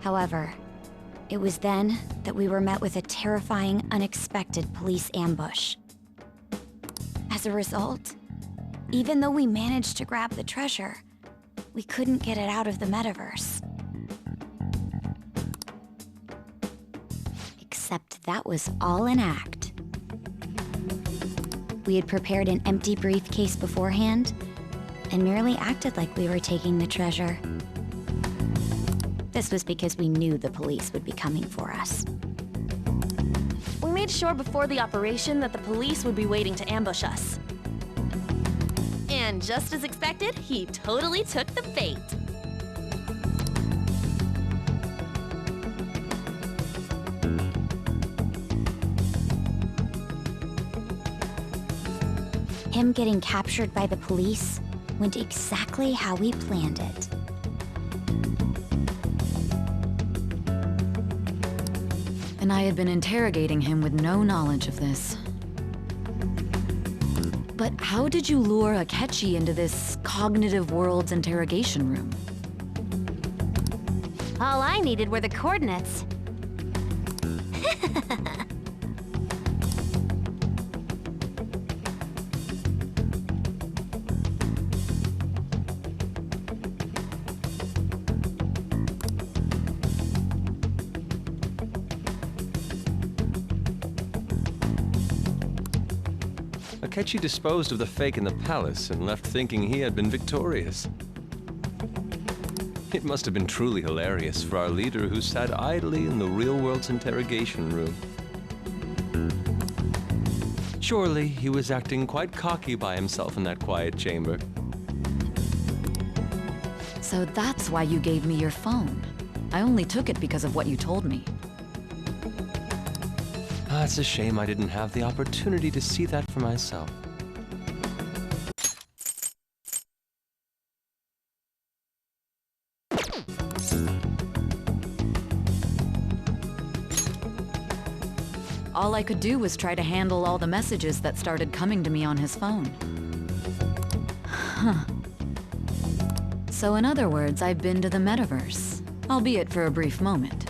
However, it was then that we were met with a terrifying, unexpected police ambush. As a result, even though we managed to grab the treasure, we couldn't get it out of the metaverse. Except that was all an act. We had prepared an empty briefcase beforehand and merely acted like we were taking the treasure. This was because we knew the police would be coming for us. We made sure before the operation that the police would be waiting to ambush us. And just as expected, he totally took the bait. Him getting captured by the police went exactly how we planned it. And I had been interrogating him with no knowledge of this. But how did you lure Akechi into this cognitive world's interrogation room? All I needed were the coordinates. Akechi disposed of the fake in the palace and left thinking he had been victorious. It must have been truly hilarious for our leader who sat idly in the real world's interrogation room. Surely he was acting quite cocky by himself in that quiet chamber. So that's why you gave me your phone. I only took it because of what you told me. It's a shame I didn't have the opportunity to see that for myself. All I could do was try to handle all the messages that started coming to me on his phone. Huh. So in other words, I've been to the metaverse, albeit for a brief moment.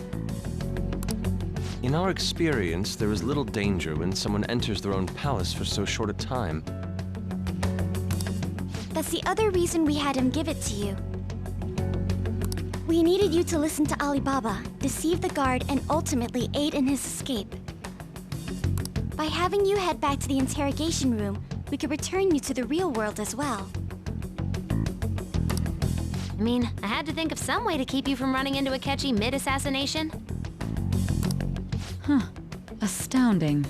In our experience, there is little danger when someone enters their own palace for so short a time. That's the other reason we had him give it to you. We needed you to listen to Alibaba, deceive the guard, and ultimately aid in his escape. By having you head back to the interrogation room, we could return you to the real world as well. I mean, I had to think of some way to keep you from running into Akechi mid-assassination. Huh. Astounding.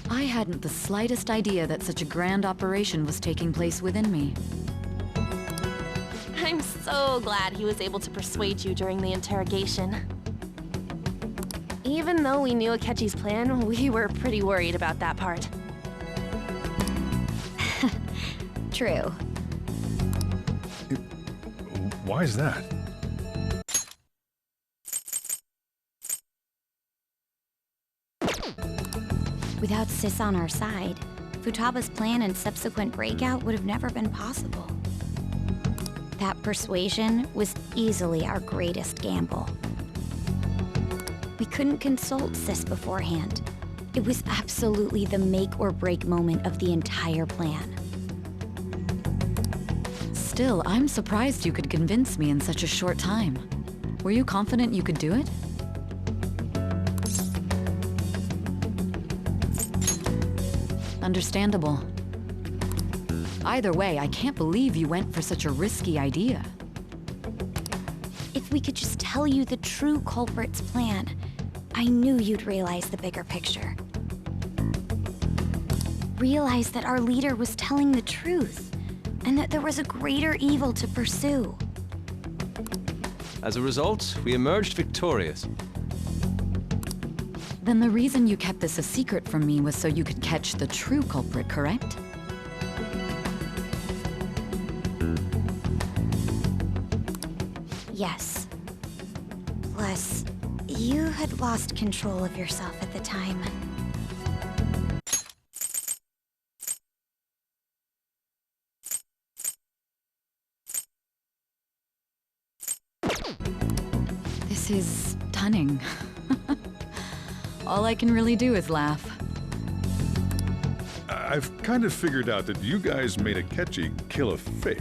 I hadn't the slightest idea that such a grand operation was taking place within me. I'm so glad he was able to persuade you during the interrogation. Even though we knew Akechi's plan, we were pretty worried about that part. True. Why is that? Without Sis on our side, Futaba's plan and subsequent breakout would have never been possible. That persuasion was easily our greatest gamble. We couldn't consult Sis beforehand. It was absolutely the make or break moment of the entire plan. Still, I'm surprised you could convince me in such a short time. Were you confident you could do it? Understandable. Either way, I can't believe you went for such a risky idea. If we could just tell you the true culprit's plan, I knew you'd realize the bigger picture. Realize that our leader was telling the truth, and that there was a greater evil to pursue. As a result, we emerged victorious. Then the reason you kept this a secret from me was so you could catch the true culprit, correct? Yes. Plus, you had lost control of yourself at the time. It's his cunning. All I can really do is laugh. I've kind of figured out that you guys made Akechi kill a fake.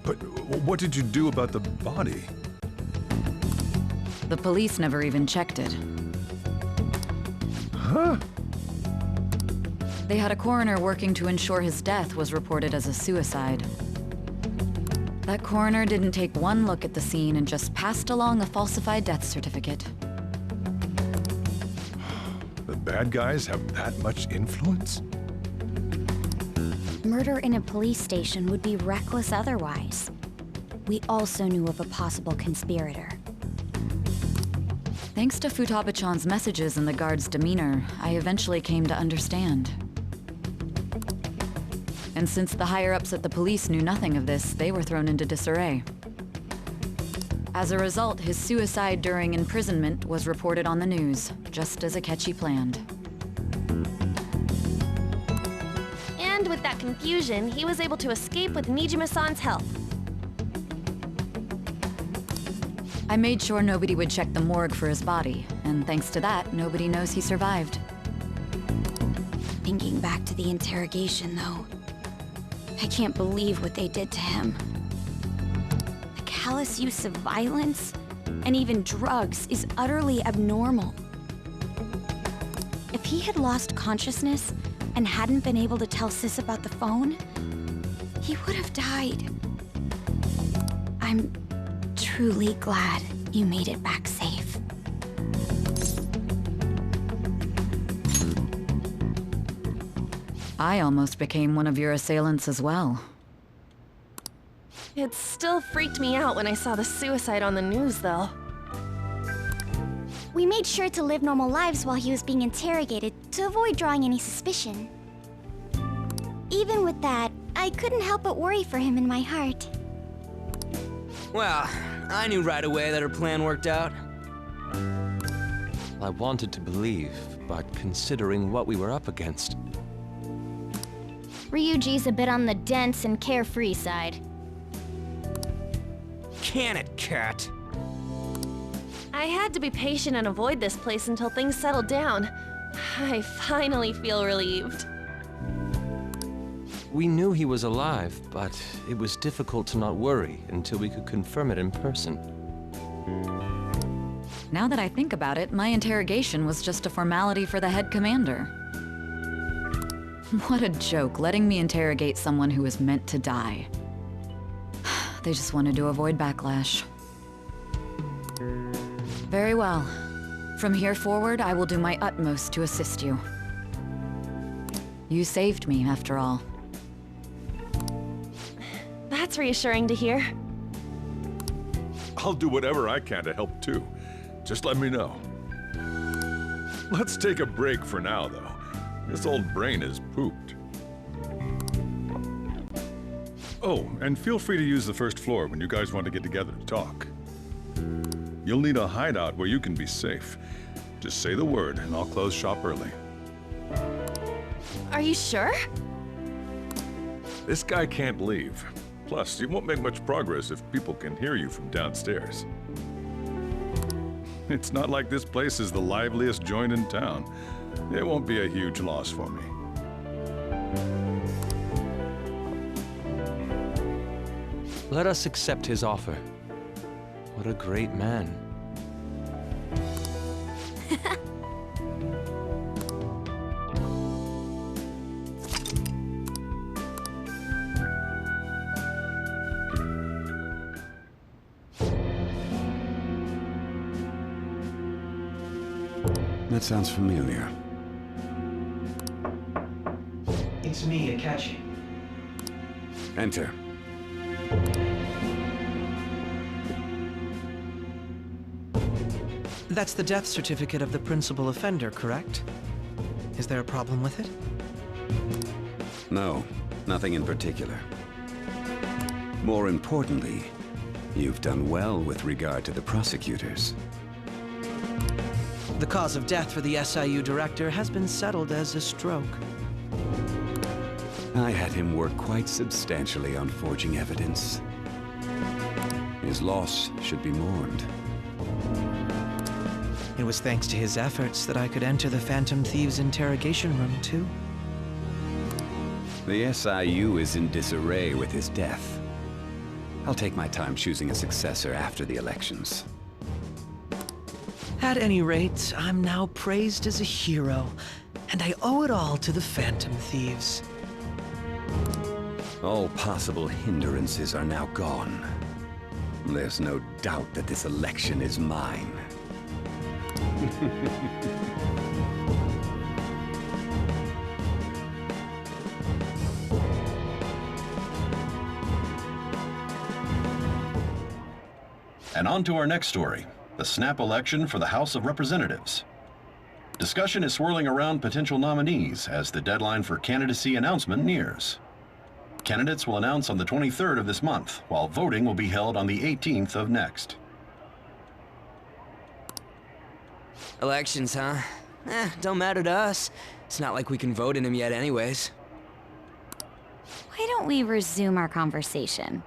But what did you do about the body? The police never even checked it. Huh? They had a coroner working to ensure his death was reported as a suicide. That coroner didn't take one look at the scene and just passed along a falsified death certificate. The bad guys have that much influence? Murder in a police station would be reckless otherwise. We also knew of a possible conspirator. Thanks to Futaba-chan's messages and the guard's demeanor, I eventually came to understand. And since the higher-ups at the police knew nothing of this, they were thrown into disarray. As a result, his suicide during imprisonment was reported on the news, just as Akechi planned. And with that confusion, he was able to escape with Nijima-san's help. I made sure nobody would check the morgue for his body, and thanks to that, nobody knows he survived. Thinking back to the interrogation, though, I can't believe what they did to him. The callous use of violence, and even drugs, is utterly abnormal. If he had lost consciousness and hadn't been able to tell Sis about the phone, he would have died. I'm truly glad you made it back safe. I almost became one of your assailants as well. It still freaked me out when I saw the suicide on the news, though. We made sure to live normal lives while he was being interrogated to avoid drawing any suspicion. Even with that, I couldn't help but worry for him in my heart. Well, I knew right away that her plan worked out. I wanted to believe, but considering what we were up against. Ryuji's a bit on the dense and carefree side. Can it, Cat? I had to be patient and avoid this place until things settled down. I finally feel relieved. We knew he was alive, but it was difficult to not worry until we could confirm it in person. Now that I think about it, my interrogation was just a formality for the head commander. What a joke, letting me interrogate someone who was meant to die. They just wanted to avoid backlash. Very well. From here forward, I will do my utmost to assist you. You saved me, after all. That's reassuring to hear. I'll do whatever I can to help too. Just let me know. Let's take a break for now, though. This old brain is pooped. Oh, and feel free to use the first floor when you guys want to get together to talk. You'll need a hideout where you can be safe. Just say the word and I'll close shop early. Are you sure? This guy can't leave. Plus, you won't make much progress if people can hear you from downstairs. It's not like this place is the liveliest joint in town. It won't be a huge loss for me. Let us accept his offer. What a great man. That sounds familiar. It's me, Akechi. Enter. That's the death certificate of the principal offender, correct? Is there a problem with it? No, nothing in particular. More importantly, you've done well with regard to the prosecutors. The cause of death for the SIU director has been settled as a stroke. I had him work quite substantially on forging evidence. His loss should be mourned. It was thanks to his efforts that I could enter the Phantom Thieves' interrogation room, too. The SIU is in disarray with his death. I'll take my time choosing a successor after the elections. At any rate, I'm now praised as a hero, and I owe it all to the Phantom Thieves. All possible hindrances are now gone. There's no doubt that this election is mine. And on to our next story, the snap election for the House of Representatives. Discussion is swirling around potential nominees as the deadline for candidacy announcement nears. Candidates will announce on the 23rd of this month, while voting will be held on the 18th of next. Elections, huh? Don't matter to us. It's not like we can vote in them yet anyways. Why don't we resume our conversation?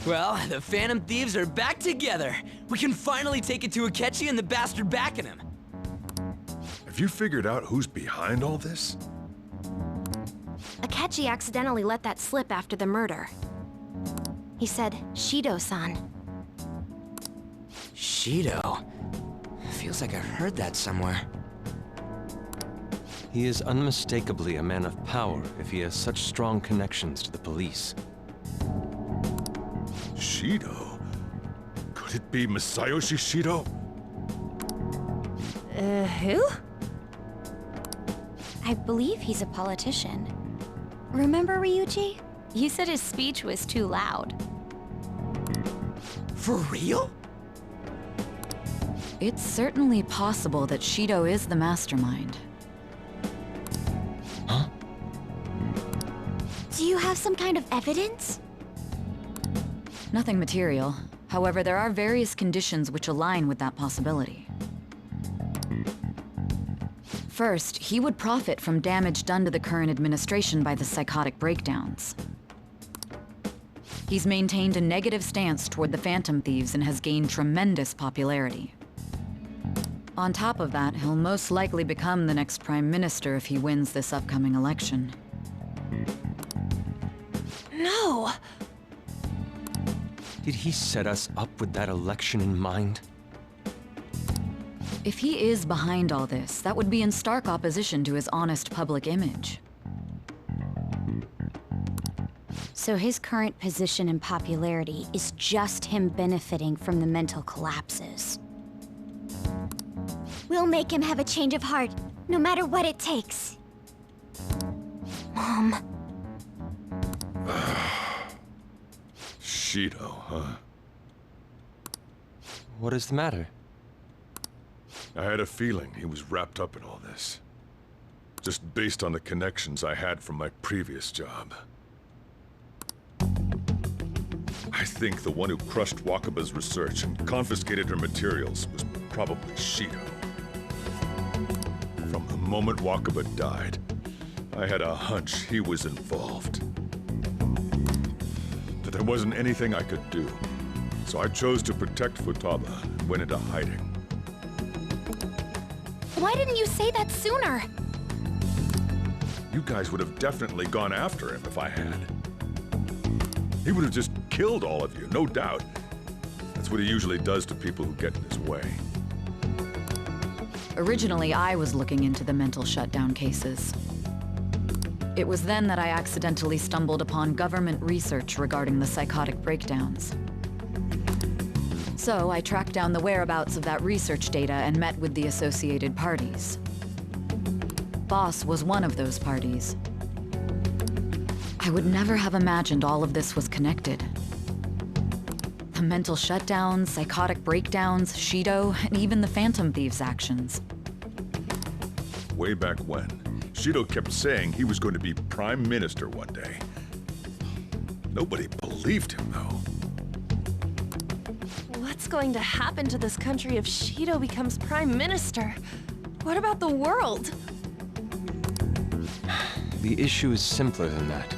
Well, the Phantom Thieves are back together. We can finally take it to Akechi and the bastard backing him. Have you figured out who's behind all this? Akechi accidentally let that slip after the murder. He said, Shido-san. Shido? Feels like I've heard that somewhere. He is unmistakably a man of power if he has such strong connections to the police. Shido? Could it be Masayoshi Shido? Who? I believe he's a politician. Remember, Ryuji? You said his speech was too loud. For real? It's certainly possible that Shido is the mastermind. Huh? Do you have some kind of evidence? Nothing material. However, there are various conditions which align with that possibility. First, he would profit from damage done to the current administration by the psychotic breakdowns. He's maintained a negative stance toward the Phantom Thieves and has gained tremendous popularity. On top of that, he'll most likely become the next Prime Minister if he wins this upcoming election. No! Did he set us up with that election in mind? If he is behind all this, that would be in stark opposition to his honest public image. So his current position and popularity is just him benefiting from the mental collapses. We'll make him have a change of heart, no matter what it takes. Mom. Shido, huh? What is the matter? I had a feeling he was wrapped up in all this. Just based on the connections I had from my previous job. I think the one who crushed Wakaba's research and confiscated her materials was probably Shido. From the moment Wakaba died, I had a hunch he was involved. But there wasn't anything I could do, so I chose to protect Futaba and went into hiding. Why didn't you say that sooner? You guys would have definitely gone after him if I had. He would have just killed all of you, no doubt. That's what he usually does to people who get in his way. Originally, I was looking into the mental shutdown cases. It was then that I accidentally stumbled upon government research regarding the psychotic breakdowns. So I tracked down the whereabouts of that research data and met with the associated parties. Boss was one of those parties. I would never have imagined all of this was connected. The mental shutdowns, psychotic breakdowns, Shido, and even the Phantom Thieves' actions. Way back when, Shido kept saying he was going to be Prime Minister one day. Nobody believed him, though. What's going to happen to this country if Shido becomes Prime Minister? What about the world? The issue is simpler than that.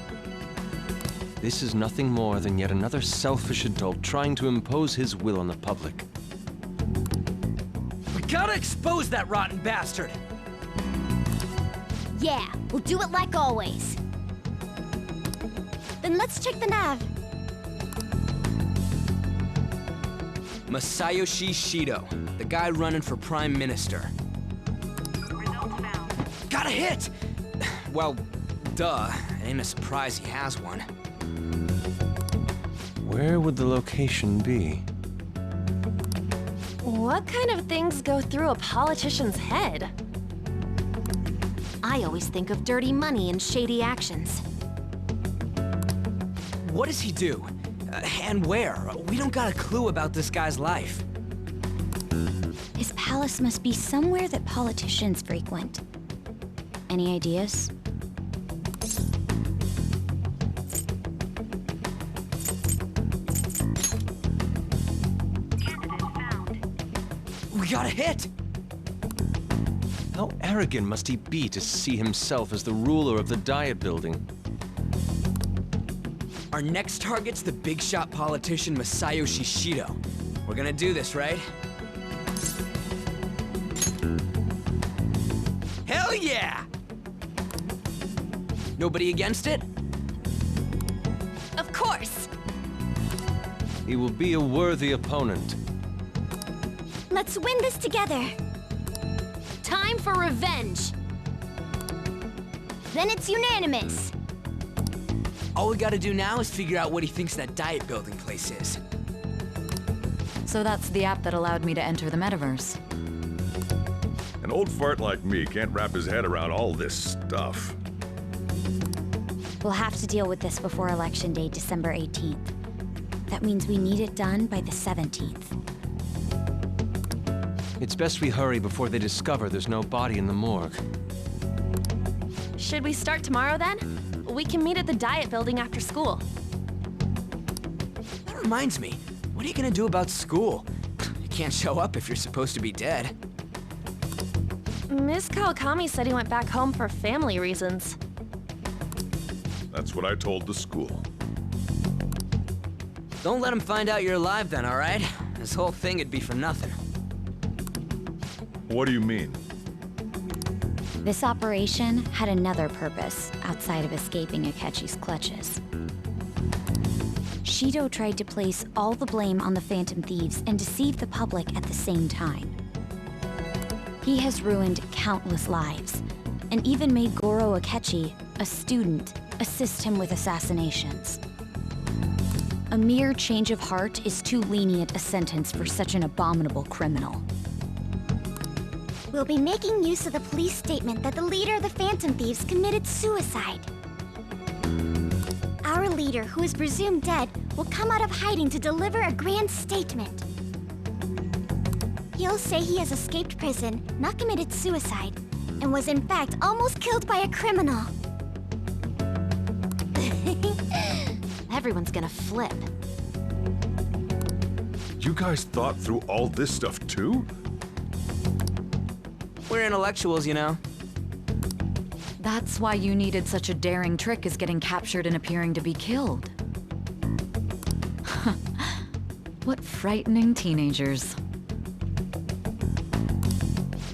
This is nothing more than yet another selfish adult trying to impose his will on the public. We gotta expose that rotten bastard! Yeah, we'll do it like always. Then let's check the nav. Masayoshi Shido, the guy running for Prime Minister. Got a hit! Well, duh. It ain't a surprise he has one. Where would the location be? What kind of things go through a politician's head? I always think of dirty money and shady actions. What does he do? And where? We don't got a clue about this guy's life. His palace must be somewhere that politicians frequent. Any ideas? We got a hit! How arrogant must he be to see himself as the ruler of the Diet Building? Our next target's the big shot politician Masayoshi Shido. We're gonna do this, right? Hell yeah! Nobody against it? Of course! He will be a worthy opponent. Let's win this together. Time for revenge! Then it's unanimous! All we gotta do now is figure out what he thinks that Diet Building place is. So that's the app that allowed me to enter the metaverse. An old fart like me can't wrap his head around all this stuff. We'll have to deal with this before Election Day, December 18th. That means we need it done by the 17th. It's best we hurry before they discover there's no body in the morgue. Should we start tomorrow then? We can meet at the Diet Building after school. That reminds me, what are you gonna do about school? You can't show up if you're supposed to be dead. Miss Kawakami said he went back home for family reasons. That's what I told the school. Don't let him find out you're alive then, all right? This whole thing would be for nothing. What do you mean? This operation had another purpose outside of escaping Akechi's clutches. Shido tried to place all the blame on the Phantom Thieves and deceive the public at the same time. He has ruined countless lives, and even made Goro Akechi, a student, assist him with assassinations. A mere change of heart is too lenient a sentence for such an abominable criminal. We'll be making use of the police statement that the leader of the Phantom Thieves committed suicide. Our leader, who is presumed dead, will come out of hiding to deliver a grand statement. He'll say he has escaped prison, not committed suicide, and was in fact almost killed by a criminal. Everyone's gonna flip. You guys thought through all this stuff too? We're intellectuals, you know. That's why you needed such a daring trick as getting captured and appearing to be killed. What frightening teenagers.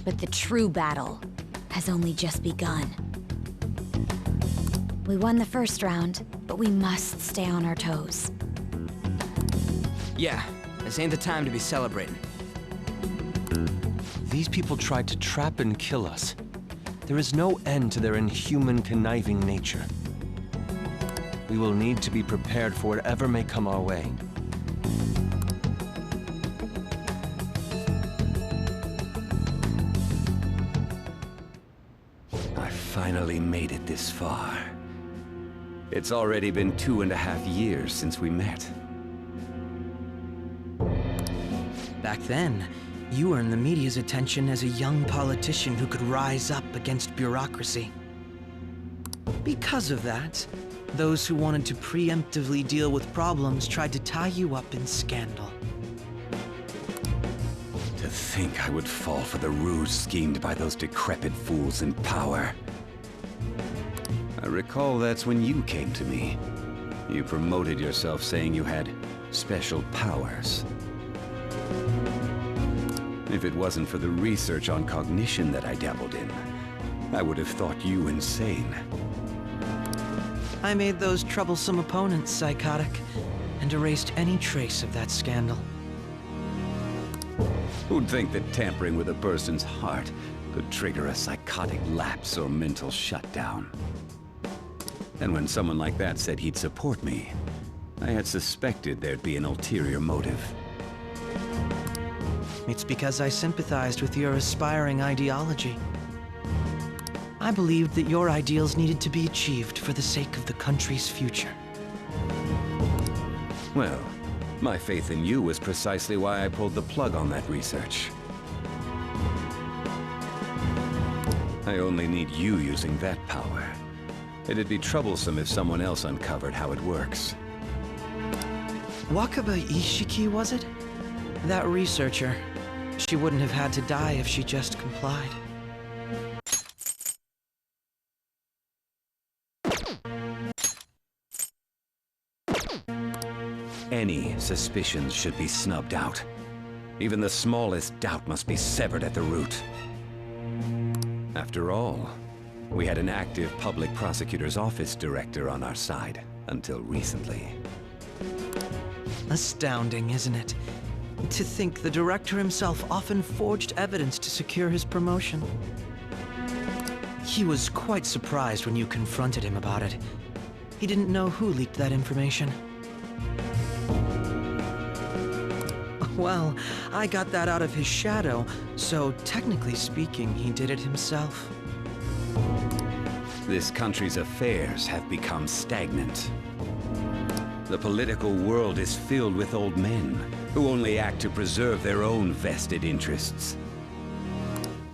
But the true battle has only just begun. We won the first round, but we must stay on our toes. Yeah, this ain't the time to be celebrating. These people tried to trap and kill us. There is no end to their inhuman, conniving nature. We will need to be prepared for whatever may come our way. I finally made it this far. It's already been 2.5 years since we met. Back then, you earned the media's attention as a young politician who could rise up against bureaucracy. Because of that, those who wanted to preemptively deal with problems tried to tie you up in scandal. To think I would fall for the ruse schemed by those decrepit fools in power. I recall that's when you came to me. You promoted yourself saying you had special powers. If it wasn't for the research on cognition that I dabbled in, I would have thought you insane. I made those troublesome opponents psychotic, and erased any trace of that scandal. Who'd think that tampering with a person's heart could trigger a psychotic lapse or mental shutdown? And when someone like that said he'd support me, I had suspected there'd be an ulterior motive. It's because I sympathized with your aspiring ideology. I believed that your ideals needed to be achieved for the sake of the country's future. Well, my faith in you was precisely why I pulled the plug on that research. I only need you using that power. It'd be troublesome if someone else uncovered how it works. Wakaba Ishiki, was it? That researcher. She wouldn't have had to die if she just complied. Any suspicions should be snubbed out. Even the smallest doubt must be severed at the root. After all, we had an active public prosecutor's office director on our side, until recently. Astounding, isn't it? To think the director himself often forged evidence to secure his promotion. He was quite surprised when you confronted him about it. He didn't know who leaked that information. Well, I got that out of his shadow, so technically speaking, he did it himself. This country's affairs have become stagnant. The political world is filled with old men who only act to preserve their own vested interests.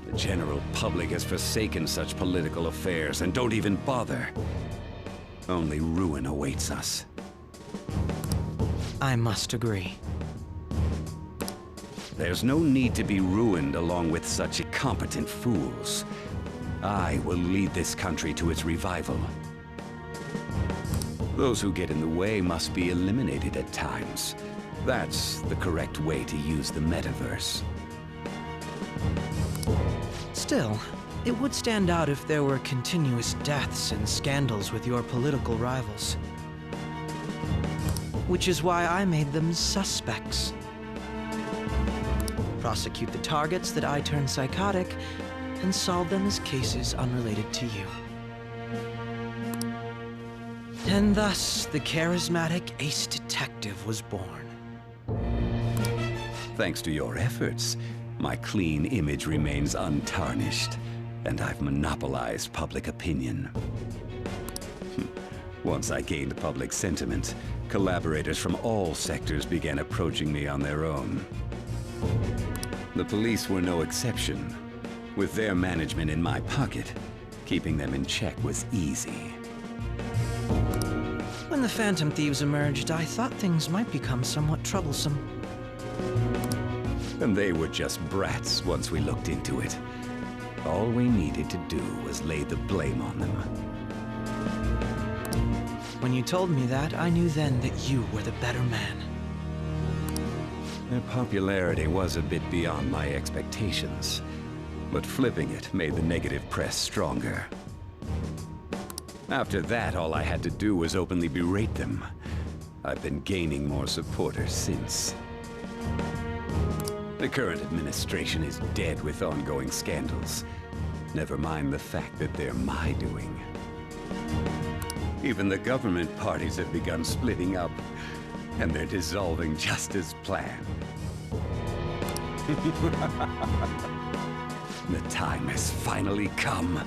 The general public has forsaken such political affairs and don't even bother. Only ruin awaits us. I must agree. There's no need to be ruined along with such incompetent fools. I will lead this country to its revival. Those who get in the way must be eliminated at times. That's the correct way to use the metaverse. Still, it would stand out if there were continuous deaths and scandals with your political rivals. Which is why I made them suspects. Prosecute the targets that I turn psychotic, and solve them as cases unrelated to you. And thus, the charismatic ace detective was born. Thanks to your efforts, my clean image remains untarnished, and I've monopolized public opinion. Once I gained public sentiment, collaborators from all sectors began approaching me on their own. The police were no exception. With their management in my pocket, keeping them in check was easy. When the Phantom Thieves emerged, I thought things might become somewhat troublesome. And they were just brats once we looked into it. All we needed to do was lay the blame on them. When you told me that, I knew then that you were the better man. Their popularity was a bit beyond my expectations, but flipping it made the negative press stronger. After that, all I had to do was openly berate them. I've been gaining more supporters since. The current administration is dead with ongoing scandals. Never mind the fact that they're my doing. Even the government parties have begun splitting up, and they're dissolving just as planned. The time has finally come.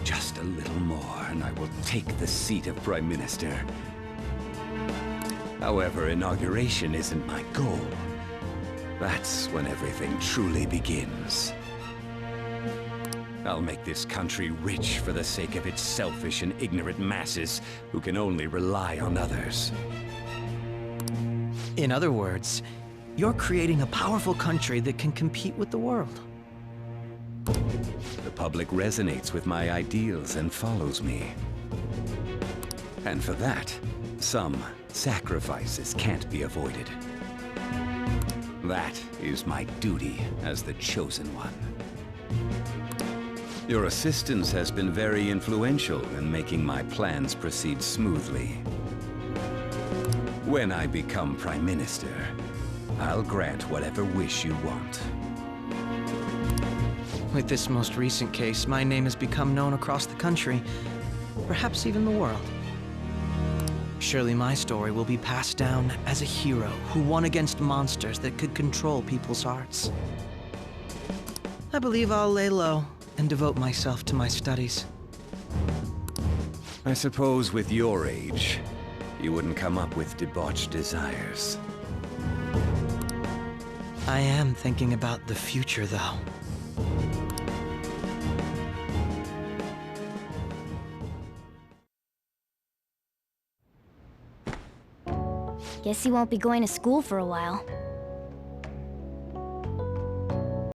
Just a little more, and I will take the seat of Prime Minister. However, inauguration isn't my goal. That's when everything truly begins. I'll make this country rich for the sake of its selfish and ignorant masses who can only rely on others. In other words, you're creating a powerful country that can compete with the world. The public resonates with my ideals and follows me. And for that, Some sacrifices can't be avoided. That is my duty as the Chosen One. Your assistance has been very influential in making my plans proceed smoothly. When I become Prime Minister, I'll grant whatever wish you want. With this most recent case, my name has become known across the country, perhaps even the world. Surely my story will be passed down as a hero who won against monsters that could control people's hearts. I believe I'll lay low and devote myself to my studies. I suppose with your age, you wouldn't come up with debauched desires. I am thinking about the future, though. Guess he won't be going to school for a while.